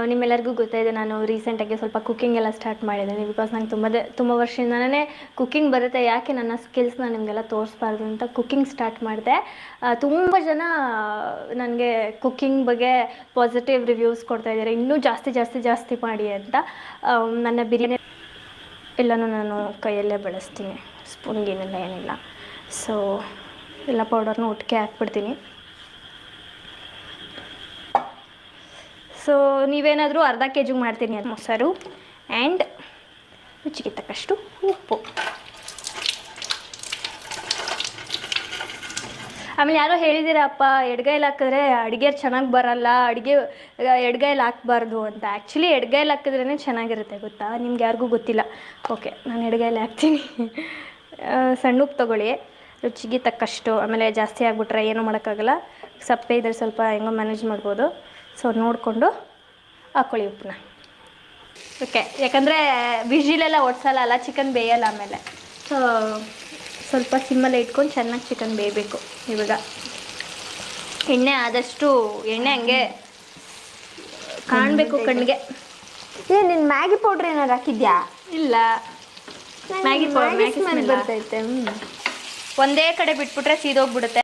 ನಿಮ್ಮೆಲ್ಲರಿಗೂ ಗೊತ್ತಾಯಿದೆ ನಾನು ರೀಸೆಂಟಾಗಿ ಸ್ವಲ್ಪ ಕುಕ್ಕಿಂಗ್ ಎಲ್ಲ ಸ್ಟಾರ್ಟ್ ಮಾಡಿದ್ದೀನಿ. ಬಿಕಾಸ್ ನಂಗೆ ತುಂಬ ವರ್ಷದಿಂದನೇ ಕುಕ್ಕಿಂಗ್ ಬರುತ್ತೆ, ಯಾಕೆ ನನ್ನ ಸ್ಕಿಲ್ಸ್ನ ನಿಮಗೆಲ್ಲ ತೋರಿಸ್ಬಾರ್ದು ಅಂತ ಕುಕ್ಕಿಂಗ್ ಸ್ಟಾರ್ಟ್ ಮಾಡಿದೆ. ತುಂಬ ಜನ ನನಗೆ ಕುಕ್ಕಿಂಗ್ ಬಗ್ಗೆ ಪಾಸಿಟಿವ್ ರಿವ್ಯೂಸ್ ಕೊಡ್ತಾಯಿದ್ದಾರೆ, ಇನ್ನೂ ಜಾಸ್ತಿ ಮಾಡಿ ಅಂತ. ನನ್ನ ಬಿರಿಯಾನಿ ಎಲ್ಲನೂ ನಾನು ಕೈಯಲ್ಲೇ ಬಳಸ್ತೀನಿ, ಸ್ಪೂನ್ಗೇನೆಲ್ಲ ಏನಿಲ್ಲ. ಸೊ ಎಲ್ಲ ಪೌಡರ್ನ ಒಟ್ಟಿಗೆ ಹಾಕ್ಬಿಡ್ತೀನಿ. ಸೊ ನೀವೇನಾದರೂ ಅರ್ಧ kg ಮಾಡ್ತೀನಿ ಅದು ಮೊಸರು ಆ್ಯಂಡ್ ರುಚಿಗೆ ತಕ್ಕಷ್ಟು ಉಪ್ಪು. ಆಮೇಲೆ ಯಾರೋ ಹೇಳಿದ್ದೀರಪ್ಪ ಎಡ್ಗೈಲಿ ಹಾಕಿದ್ರೆ ಅಡುಗೆ ಚೆನ್ನಾಗಿ ಬರಲ್ಲ, ಎಡ್ಗೈಲಿ ಹಾಕ್ಬಾರ್ದು ಅಂತ. ಆ್ಯಕ್ಚುಲಿ ಎಡ್ಗೈಲಿ ಹಾಕಿದ್ರೇ ಚೆನ್ನಾಗಿರುತ್ತೆ ಗೊತ್ತಾ, ನಿಮ್ಗೆ ಯಾರಿಗೂ ಗೊತ್ತಿಲ್ಲ. ಓಕೆ, ನಾನು ಎಡ್ಗೈಲಿ ಹಾಕ್ತೀನಿ. ಸಣ್ಣ ಉಪ್ಪು ತೊಗೊಳ್ಳಿ, ರುಚಿಗೆ ತಕ್ಕಷ್ಟು. ಆಮೇಲೆ ಜಾಸ್ತಿ ಆಗಿಬಿಟ್ರೆ ಏನೂ ಮಾಡೋಕ್ಕಾಗಲ್ಲ, ಸಪ್ಪೆ ಇದ್ರೆ ಸ್ವಲ್ಪ ಹೆಂಗೋ ಮ್ಯಾನೇಜ್ ಮಾಡ್ಬೋದು. ಸೊ ನೋಡಿಕೊಂಡು ಹಾಕ್ಕೊಳ್ಳಿ ಉಪ್ಪನ್ನ. ಓಕೆ, ಯಾಕಂದರೆ ವಿಜಿಲೆಲ್ಲ ಒಡ್ಸಲ್ಲ ಅಲ್ಲ, ಚಿಕನ್ ಬೇಯಲ್ಲ ಆಮೇಲೆ. ಸೊ ಸ್ವಲ್ಪ ಸಿಮ್ಮಲ್ಲೇ ಇಟ್ಕೊಂಡು ಚೆನ್ನಾಗಿ ಚಿಕನ್ ಬೇಯಬೇಕು. ಇವಾಗ ಎಣ್ಣೆ ಆದಷ್ಟು ಹಂಗೆ ಕಾಣಬೇಕು ಕಣ್ಣಿಗೆ. ನಿನ್ನ ಮ್ಯಾಗಿ ಪೌಡ್ರ್ ಏನಾರು ಹಾಕಿದ್ಯಾ? ಇಲ್ಲ, ಮ್ಯಾಗಿ ಪೌಡರ್ ಸ್ಮೆಲ್ ಬರ್ತೈತೆ. ಒಂದೇ ಕಡೆ ಬಿಟ್ಬಿಟ್ರೆ ಸೀದೋಗ್ಬಿಡುತ್ತೆ.